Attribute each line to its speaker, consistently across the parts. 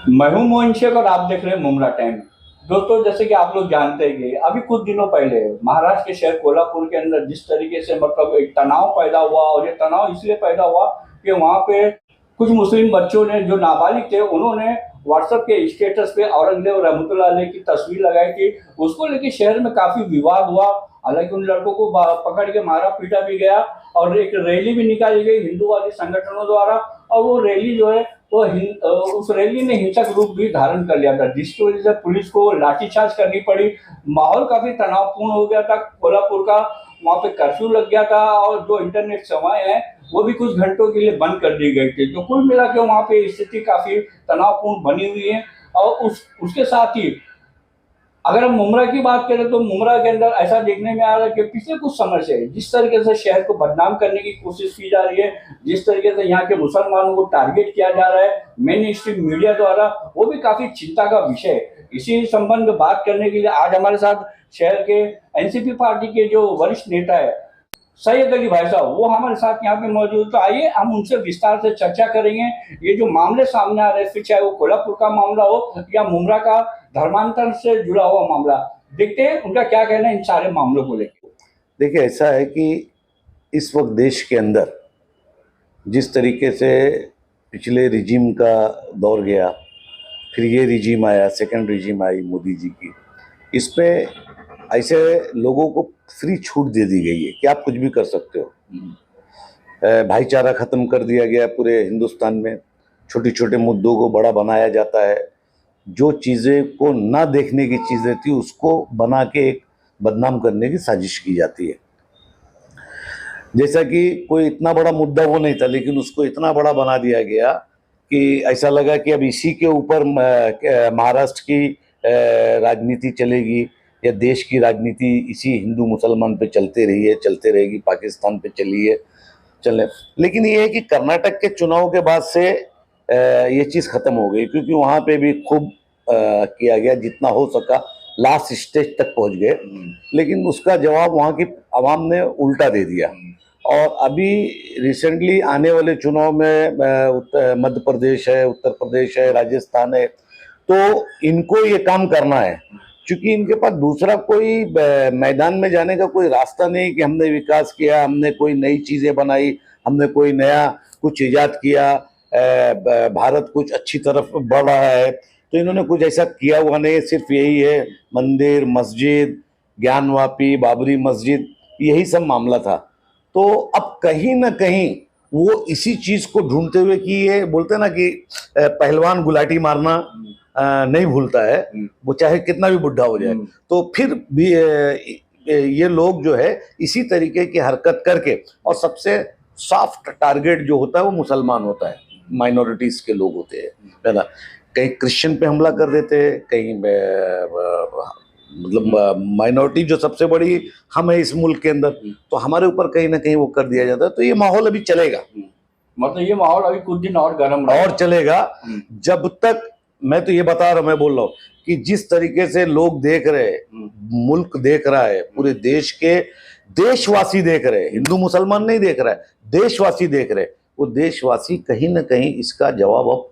Speaker 1: मैं हूं मोहन शेख और आप देख रहे हैं मुमरा टाइम। दोस्तों, जैसे कि आप लोग जानते हैं, अभी कुछ दिनों पहले महाराष्ट्र के शहर कोल्हापुर के अंदर जिस तरीके से मतलब एक तनाव पैदा हुआ, और ये तनाव इसलिए पैदा हुआ कि वहां पे कुछ मुस्लिम बच्चों ने, जो नाबालिग थे, उन्होंने व्हाट्सएप के स्टेटस पे औरंगजेब रहमतुल्लाह अलैह की तस्वीर लगाई थी। उसको लेके शहर में काफी विवाद हुआ। हालांकि उन लड़कों को पकड़ के मारा पीटा भी गया और एक रैली भी निकाली गई हिंदूवादी संगठनों द्वारा। और वो रैली जो है, तो उस रैली ने हिंसक रूप भी धारण कर लिया था, जिसकी वजह से पुलिस को लाठीचार्ज करनी पड़ी। माहौल काफी तनावपूर्ण हो गया था कोल्हापुर का। वहां पे कर्फ्यू लग गया था और जो इंटरनेट सेवाएं हैं वो भी कुछ घंटों के लिए बंद कर दी गई थी। तो कुल मिला के वहां पे स्थिति काफी तनावपूर्ण बनी हुई है। और उसके साथ ही अगर हम मुमरा की बात करें तो मुमरा के अंदर ऐसा देखने में आ रहा है कि पिछले कुछ समय से जिस तरीके से शहर को बदनाम करने की कोशिश की जा रही है, जिस तरीके से यहाँ के मुसलमानों को टारगेट किया जा रहा है मेन स्ट्रीम मीडिया द्वारा, वो भी काफी चिंता का विषय है। इसी संबंध में बात करने के लिए आज हमारे साथ शहर के एनसीपी पार्टी के जो वरिष्ठ नेता है सैयद अली भाई साहब, वो हमारे साथ यहाँ पे मौजूद। तो आइए हम उनसे विस्तार से चर्चा करेंगे। ये जो मामले सामने आ रहे हैं, फिर चाहे वो कोल्हापुर का मामला हो या मुमरा का धर्मांतरण से जुड़ा हुआ मामला, देखते हैं उनका क्या कहना है इन सारे मामलों को लेकर।
Speaker 2: देखिए, ऐसा है कि इस वक्त देश के अंदर जिस तरीके से पिछले रिजीम का दौर गया, फिर ये रिजीम आया, सेकंड रिजीम आई मोदी जी की, इसमें ऐसे लोगों को फ्री छूट दे दी गई है कि आप कुछ भी कर सकते हो। भाईचारा ख़त्म कर दिया गया पूरे हिंदुस्तान में। छोटे छोटे मुद्दों को बड़ा बनाया जाता है। जो चीज़ें को ना देखने की चीज़ें थी उसको बना के एक बदनाम करने की साजिश की जाती है। जैसा कि कोई इतना बड़ा मुद्दा वो नहीं था, लेकिन उसको इतना बड़ा बना दिया गया कि ऐसा लगा कि अब इसी के ऊपर महाराष्ट्र की राजनीति चलेगी या देश की राजनीति इसी हिंदू मुसलमान पे चलते रही है, चलते रहेगी, पाकिस्तान पे चली है, चलने। लेकिन ये है कि कर्नाटक के चुनाव के बाद से ये चीज़ ख़त्म हो गई, क्योंकि वहाँ पे भी खूब किया गया, जितना हो सका लास्ट स्टेज तक पहुँच गए, लेकिन उसका जवाब वहाँ की आवाम ने उल्टा दे दिया। और अभी रिसेंटली आने वाले चुनाव में मध्य प्रदेश है, उत्तर प्रदेश है, राजस्थान है, तो इनको ये काम करना है, क्योंकि इनके पास दूसरा कोई मैदान में जाने का कोई रास्ता नहीं कि हमने विकास किया, हमने कोई नई चीज़ें बनाई, हमने कोई नया कुछ इजाद किया, भारत कुछ अच्छी तरफ बढ़ रहा है। तो इन्होंने कुछ ऐसा किया हुआ नहीं, सिर्फ यही है मंदिर, मस्जिद, ज्ञानवापी, बाबरी मस्जिद, यही सब मामला था। तो अब कहीं ना कहीं वो इसी चीज को ढूंढते हुए कि ये बोलते हैं ना कि पहलवान गुलाटी मारना नहीं भूलता है, वो चाहे कितना भी बुढ़ा हो जाए। तो फिर भी ये लोग जो है इसी तरीके की हरकत करके, और सबसे सॉफ्ट टारगेट जो होता है वो मुसलमान होता है, माइनॉरिटीज के लोग होते हैं ज्यादा। कहीं क्रिश्चियन पे हमला कर देते हैं, कहीं मतलब माइनॉरिटी जो सबसे बड़ी हम है इस मुल्क के अंदर, तो हमारे ऊपर कहीं ना कहीं वो कर दिया जाता है। तो ये माहौल अभी चलेगा,
Speaker 1: मतलब ये माहौल अभी कुछ दिन और गर्म
Speaker 2: और चलेगा जब तक, मैं तो ये बता रहा हूँ, मैं बोल रहा हूँ कि जिस तरीके से लोग देख रहे हैं, मुल्क देख रहा है, पूरे देश के देशवासी देख रहे हैं, हिंदू मुसलमान नहीं देख रहा है, देशवासी देख रहे हैं, वो देशवासी कहीं ना कहीं इसका जवाब अब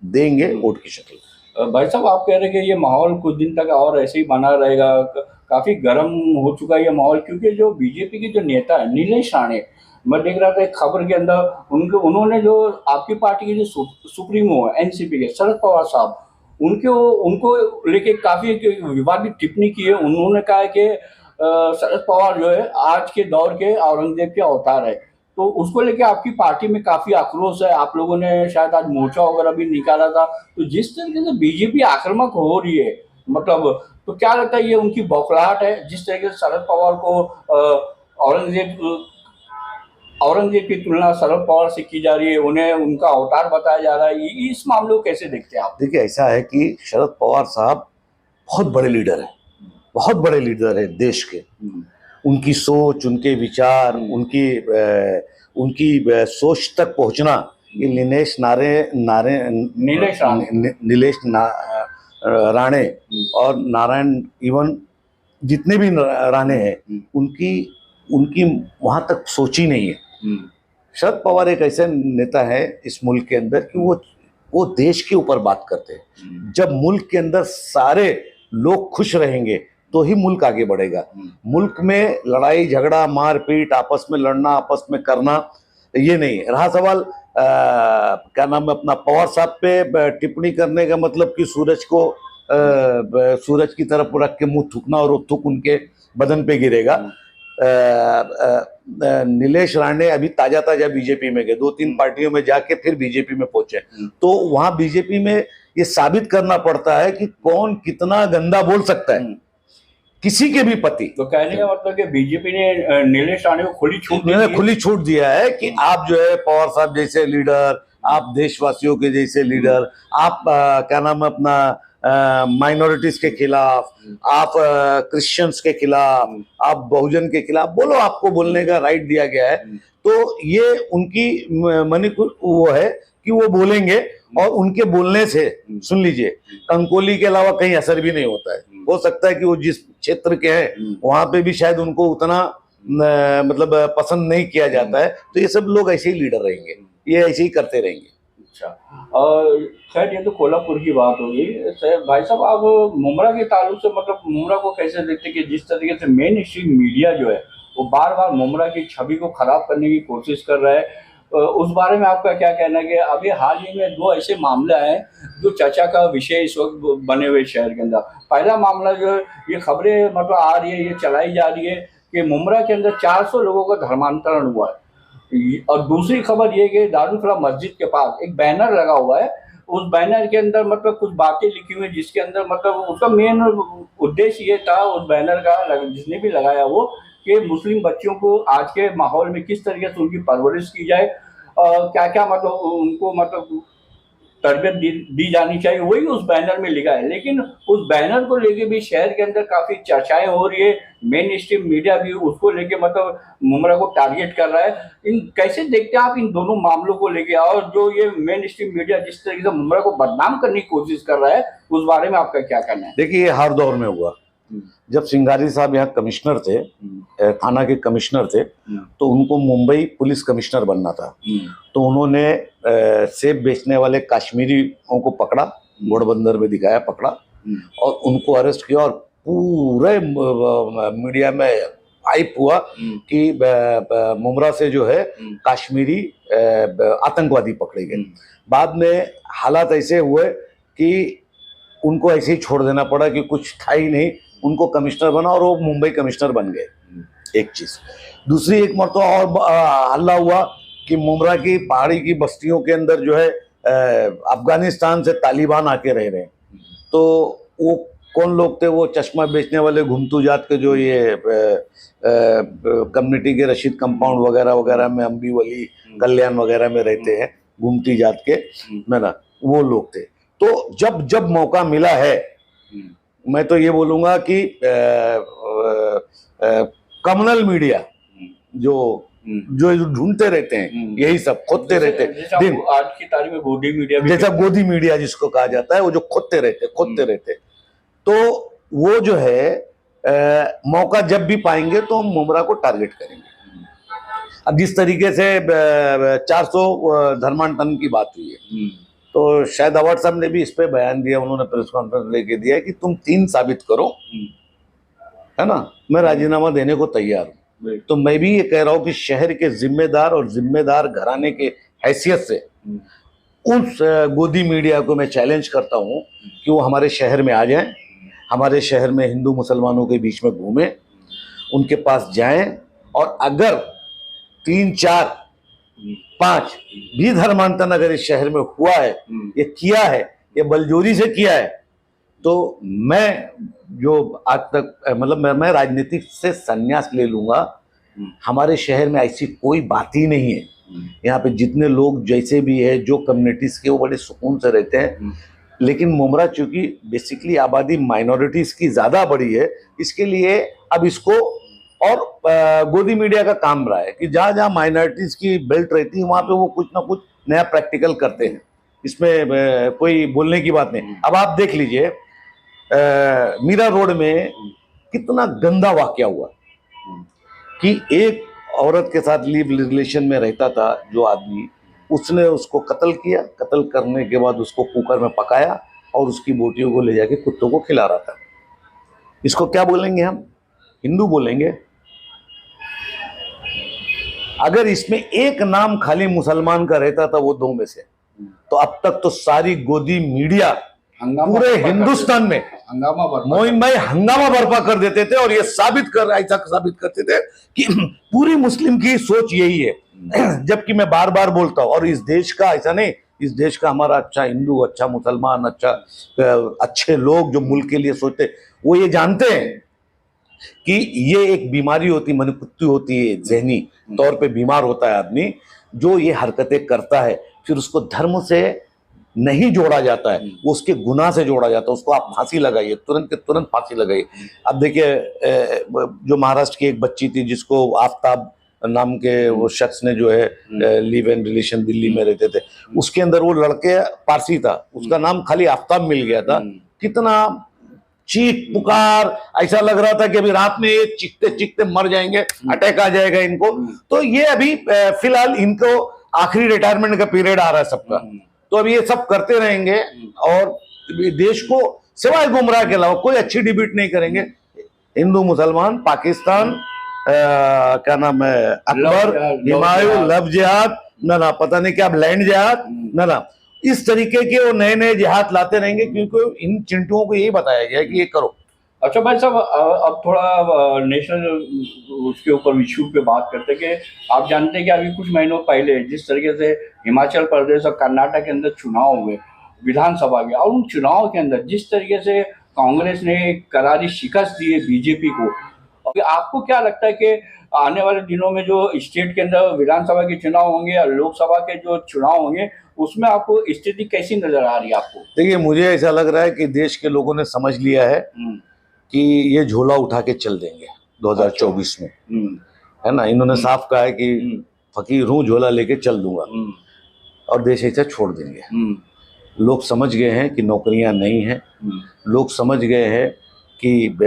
Speaker 2: देंगे वोट की शक्ल।
Speaker 1: भाई साहब, आप कह रहे हैं कि ये माहौल कुछ दिन तक और ऐसे ही बना रहेगा। काफी गर्म हो चुका है ये माहौल, क्योंकि जो बीजेपी के जो नेता है नीलेश राणे, मैं देख रहा था एक खबर के अंदर उन्होंने जो आपकी पार्टी के जो सुप्रीमो है एनसीपी के शरद पवार साहब, उनको लेके काफी विवादित टिप्पणी की है। उन्होंने कहा है कि शरद पवार जो है आज के दौर के औरंगजेब के अवतार है। तो उसको लेके आपकी पार्टी में काफी आक्रोश है। आप लोगों ने शायद आज मोर्चा वगैरह भी निकाला था। तो जिस तरीके से बीजेपी आक्रामक हो रही है, मतलब, तो क्या लगता है ये उनकी बौखलाहट है? जिस तरीके से शरद पवार को औरंगजेब की तुलना शरद पवार से की जा रही है, उन्हें उनका अवतार बताया जा रहा है, इस मामले को कैसे देखते हैं आप?
Speaker 2: देखिए, ऐसा है कि शरद पवार साहब बहुत बड़े लीडर है, बहुत बड़े लीडर है देश के। उनकी सोच, उनके विचार, उनकी सोच तक पहुंचना, ये नीलेश राणे और नारायण, इवन जितने भी राणे हैं, उनकी वहां तक सोच ही नहीं है। शरद पवार एक ऐसे नेता है इस मुल्क के अंदर कि वो वो देश के ऊपर बात करते हैं। जब मुल्क के अंदर सारे लोग खुश रहेंगे तो ही मुल्क आगे बढ़ेगा। मुल्क में लड़ाई झगड़ा मारपीट आपस में लड़ना आपस में करना ये नहीं। रहा सवाल क्या नाम है अपना पवार साहब पे टिप्पणी करने का मतलब कि सूरज को सूरज की तरफ रख के मुंह थूकना और वो थूक उनके बदन पे गिरेगा। नीलेश राणे अभी ताजा ताजा बीजेपी में गए, 2-3 पार्टियों में जाके फिर बीजेपी में पहुंचे, तो वहां बीजेपी में ये साबित करना पड़ता है कि कौन कितना गंदा बोल सकता है किसी के भी पति।
Speaker 1: तो कहने का मतलब कि बीजेपी ने नीलेश राणे को खुली छूट
Speaker 2: दिया है कि आप जो है पवार साहब जैसे लीडर, आप देशवासियों के जैसे लीडर, आप क्या नाम है अपना माइनॉरिटीज के खिलाफ, आप क्रिश्चियंस के खिलाफ, आप बहुजन के खिलाफ बोलो, आपको बोलने का राइट दिया गया है। तो ये उनकी मनी वो है कि वो बोलेंगे और उनके बोलने से सुन लीजिए कंकोली के अलावा कहीं असर भी नहीं होता है। हो सकता है कि वो जिस क्षेत्र के हैं वहां पे भी शायद उनको उतना मतलब पसंद नहीं किया जाता है। तो ये सब लोग ऐसे ही लीडर रहेंगे, ये ऐसे ही करते रहेंगे।
Speaker 1: अच्छा, और खैर ये तो कोल्हापुर की बात होगी। भाई साहब, आप मुमरा के ताल्लुक से मतलब मुमरा को कैसे देखते कि जिस तरीके से मेन स्ट्रीम मीडिया जो है वो बार बार मुमरा की छवि को खराब करने की कोशिश कर रहा है, उस बारे में आपका क्या कहना है? कि अभी हाल ही में 2 ऐसे मामले हैं जो चर्चा का विषय इस वक्त बने हुए शहर के अंदर। पहला मामला जो ये खबरें मतलब आ रही है, ये चलाई जा रही है कि मुमरा के अंदर 400 लोगों का धर्मांतरण हुआ है। और दूसरी खबर ये कि दारुल फलाह मस्जिद के पास एक बैनर लगा हुआ है, उस बैनर के अंदर मतलब कुछ बातें लिखी हुई, जिसके अंदर मतलब उसका मेन उद्देश्य ये था उस बैनर का जिसने भी लगाया वो कि मुस्लिम बच्चों को आज के माहौल में किस तरीके से उनकी परवरिश की जाए और क्या क्या मतलब उनको मतलब तरबियत दी जानी चाहिए, वही उस बैनर में लिखा है। लेकिन उस बैनर को लेके भी शहर के अंदर काफी चर्चाएं हो रही है, मेन स्ट्रीम मीडिया भी उसको लेके मतलब मुमरा को टारगेट कर रहा है। इन कैसे देखते हैं आप इन दोनों मामलों को लेके, और जो ये मेन स्ट्रीम मीडिया जिस तरीके से मुमरा को बदनाम करने की कोशिश कर रहा है उस बारे में आपका क्या कहना है?
Speaker 2: देखिए, ये हर दौर में हुआ। जब सिंघारी साहब यहाँ कमिश्नर थे, थाना के कमिश्नर थे, तो उनको मुंबई पुलिस कमिश्नर बनना था। तो उन्होंने सेब बेचने वाले कश्मीरियों को पकड़ा, घोड़बंदर में दिखाया, पकड़ा और उनको अरेस्ट किया और पूरे मीडिया में हाइप हुआ कि मुमरा से जो है कश्मीरी आतंकवादी पकड़े गए। बाद में हालात ऐसे हुए कि उनको ऐसे ही छोड़ देना पड़ा कि कुछ था ही नहीं, उनको कमिश्नर बना और वो मुंबई कमिश्नर बन गए। एक चीज। दूसरी एक मरतबा और हल्ला हुआ कि मुमरा की पहाड़ी की बस्तियों के अंदर जो है अफगानिस्तान से तालिबान आके रह रहे हैं। तो वो कौन लोग थे? वो चश्मा बेचने वाले घुमतू जात के जो ये कम्युनिटी के रशीद कंपाउंड वगैरह वगैरह में, अम्बी वली कल्याण वगैरह में रहते हैं घुमती जात के, है ना, वो लोग थे। तो जब जब मौका मिला है, मैं तो ये बोलूंगा कि कम्युनल मीडिया जो ढूंढते रहते हैं, यही सब खोदते रहते हैं दिन।
Speaker 1: आज की तारीख में गोदी मीडिया,
Speaker 2: जैसा गोदी मीडिया जिसको कहा जाता है, वो जो खोदते रहते, तो वो जो है मौका जब भी पाएंगे तो हम मुमरा को टारगेट करेंगे। अब जिस तरीके से 400 धर्मांतरण की बात हुई है, तो शायद अवार्ड साहब ने भी इस पे बयान दिया, उन्होंने प्रेस कॉन्फ्रेंस लेके दिया कि तुम 3 साबित करो, है ना, मैं राजीनामा देने को तैयार हूँ। तो मैं भी ये कह रहा हूँ कि शहर के जिम्मेदार और जिम्मेदार घराने के हैसियत से उस गोदी मीडिया को मैं चैलेंज करता हूँ कि वो हमारे शहर में आ जाएं, हमारे शहर में हिंदू मुसलमानों के बीच में घूमें, उनके पास जाएं, और अगर 3, 4, 5 भी धर्मांतरण अगर इस शहर में हुआ है, ये किया है, ये बलजोरी से किया है, तो मैं जो आज तक मतलब मैं राजनीति से संन्यास ले लूंगा। हमारे शहर में ऐसी कोई बात ही नहीं है। यहाँ पे जितने लोग जैसे भी है, जो कम्युनिटीज के, वो बड़े सुकून से रहते हैं। लेकिन मुमरा चूंकि बेसिकली आबादी माइनॉरिटीज की ज्यादा बड़ी है, इसके लिए अब इसको और गोदी मीडिया का काम रहा है कि जहाँ जहाँ माइनॉरिटीज की बेल्ट रहती है वहाँ पे वो कुछ ना कुछ नया प्रैक्टिकल करते हैं। इसमें कोई बोलने की बात नहीं। अब आप देख लीजिए मीरा रोड में कितना गंदा वाकया हुआ कि एक औरत के साथ लिव रिलेशन में रहता था जो आदमी, उसने उसको कत्ल किया, कत्ल करने के बाद उसको कुकर में पकाया और उसकी बोटियों को ले जाके कुत्तों को खिला रहा था। इसको क्या बोलेंगे हम? हिंदू बोलेंगे। अगर इसमें एक नाम खाली मुसलमान का रहता था वो दो में से, तो अब तक तो सारी गोदी मीडिया पूरे हिंदुस्तान में मोइन भाई हंगामा बर्पा कर देते थे और ये ऐसा साबित करते थे कि पूरी मुस्लिम की सोच यही है। जबकि मैं बार बार बोलता हूं, और इस देश का ऐसा नहीं, इस देश का हमारा अच्छा हिंदू, अच्छा मुसलमान, अच्छे लोग जो मुल्क के लिए सोचते, वो ये जानते हैं कि ये एक बीमारी होती, मनोवृत्ति होती है, जहनी तौर पे बीमार होता है आदमी जो ये हरकतें करता है, फिर उसको धर्म से नहीं जोड़ा जाता है, वो उसके गुनाह से जोड़ा जाता है। उसको आप फांसी लगाइए, तुरंत के तुरंत फांसी लगाइए। अब देखिए जो महाराष्ट्र की एक बच्ची थी जिसको आफ्ताब नाम के वो शख्स ने जो है लिव एंड रिलेशन दिल्ली में रहते थे, उसके अंदर वो लड़के पारसी था, उसका नाम खाली आफ्ताब मिल गया था। कितना चीख पुकार, ऐसा लग रहा था कि अभी रात में ये चीखते चीखते मर जाएंगे, अटैक आ जाएगा इनको। तो ये अभी फिलहाल इनको आखिरी रिटायरमेंट का पीरियड आ रहा है सबका, तो अभी ये सब करते रहेंगे और देश को सिवाय गुमराह के अलावा कोई अच्छी डिबेट नहीं करेंगे। हिंदू मुसलमान, पाकिस्तान, क्या नाम है, अकबर, हुमायूं, लव जिहाद, ना पता नहीं क्या लैंड जिहाद, ना इस तरीके के वो नए नए जिहाद लाते रहेंगे, क्योंकि इन चिंटुओं को यही बताया गया कि ये करो।
Speaker 1: अच्छा भाई साहब, अब थोड़ा नेशनल उसके ऊपर इशू पे बात करते हैं कि आप जानते हैं कि अभी कुछ महीनों पहले जिस तरीके से हिमाचल प्रदेश और कर्नाटक के अंदर चुनाव हुए विधानसभा के, और उन चुनाव के अंदर जिस तरीके से कांग्रेस ने करारी शिकस्त दी है बीजेपी को, आपको क्या लगता है कि आने वाले दिनों में जो स्टेट के अंदर विधानसभा के चुनाव होंगे और लोकसभा के जो चुनाव होंगे उसमें आपको स्थिति कैसी नजर आ रही है आपको?
Speaker 2: देखिए, मुझे ऐसा लग रहा है कि देश के लोगों ने समझ लिया है कि ये झोला उठा के चल देंगे 2024 में, है ना। इन्होंने साफ कहा है कि फकीर हूँ, झोला लेके चल दूंगा और देश ऐसा छोड़ देंगे। लोग समझ गए हैं कि नौकरियां नहीं हैं, लोग समझ गए हैं कि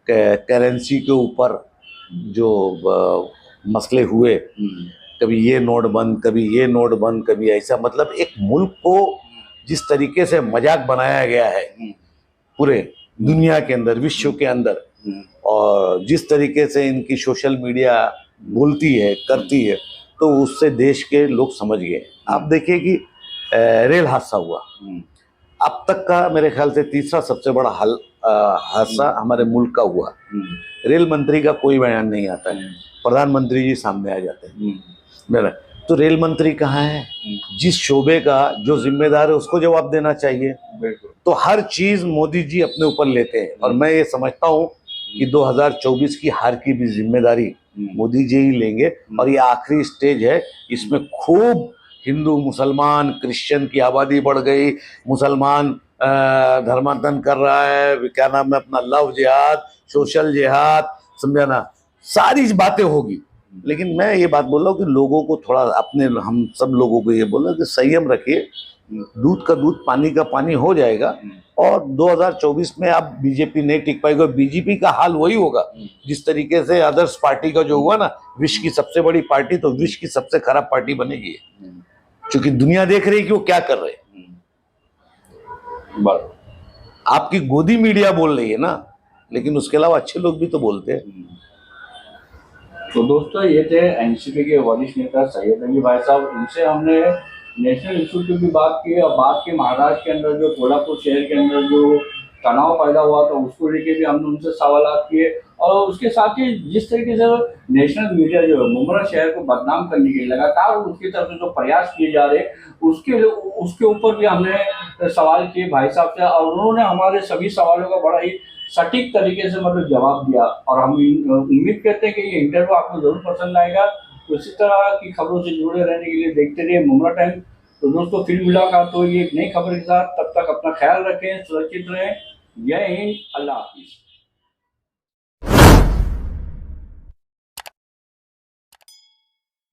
Speaker 2: करेंसी के ऊपर जो मसले हुए, कभी ये नोट बंद, कभी ये नोट बंद, कभी ऐसा, मतलब एक मुल्क को जिस तरीके से मजाक बनाया गया है पूरे दुनिया के अंदर, विश्व के अंदर, और जिस तरीके से इनकी सोशल मीडिया बोलती है, करती है, तो उससे देश के लोग समझ गए। आप देखिए कि रेल हादसा हुआ, अब तक का मेरे ख्याल से तीसरा सबसे बड़ा हादसा हमारे मुल्क का हुआ। रेल मंत्री का कोई बयान नहीं आता है, प्रधानमंत्री जी सामने आ जाते हैं मेरा। तो रेल मंत्री कहाँ है? जिस शोबे का जो जिम्मेदार है उसको जवाब देना चाहिए। तो हर चीज मोदी जी अपने ऊपर लेते हैं, और मैं ये समझता हूँ कि 2024 की हार की भी जिम्मेदारी मोदी जी ही लेंगे। और ये आखिरी स्टेज है, इसमें खूब हिंदू, मुसलमान, क्रिश्चियन की आबादी बढ़ गई, मुसलमान धर्मांतरण कर रहा है, क्या नाम है अपना, लव जिहाद, सोशल जिहाद, समझा ना, सारी बातें होगी। लेकिन मैं ये बात बोल रहा हूँ कि लोगों को थोड़ा अपने, हम सब लोगों को ये बोल रहे हैं कि संयम रखिए, दूध का दूध, पानी का पानी हो जाएगा। और 2024 में अब बीजेपी नहीं टिक पाएगी, और बीजेपी का हाल वही होगा जिस तरीके से अदर्स पार्टी का जो हुआ ना, विश्व की सबसे बड़ी पार्टी तो विश्व की सबसे खराब पार्टी बनेगी, क्योंकि दुनिया देख रही है कि वो क्या कर रहे हैं। आपकी गोदी मीडिया बोल रही है ना, लेकिन उसके अलावा अच्छे लोग भी तो बोलते हैं।
Speaker 1: तो दोस्तों, ये थे एनसीपी के वरिष्ठ नेता सैयद अली भाई साहब। इनसे हमने नेशनल इशू की भी बात की, और बात की महाराष्ट्र के अंदर जो कोल्हापुर शहर के अंदर जो तनाव पैदा हुआ था उसको लेके भी हमने उनसे सवाल किए। और उसके साथ ही जिस तरीके से नेशनल मीडिया जो है मुमरा शहर को बदनाम करने के लिए लगातार उसकी तरफ से जो प्रयास किए जा रहे, उसके ऊपर भी हमने सवाल किए भाई साहब से, और उन्होंने हमारे सभी सवालों का बड़ा ही सटीक तरीके से मतलब जवाब दिया। और हम उम्मीद करते हैं कि ये इंटरव्यू आपको जरूर पसंद आएगा। तो इसी तरह की खबरों से जुड़े रहने के लिए देखते रहिए मुमरा टाइम। तो दोस्तों, फिर मुलाकात होगी एक नई खबर के साथ, तब तक अपना ख्याल रखें, सुरक्षित रहें। जय हिंद, अल्लाह हाफिज।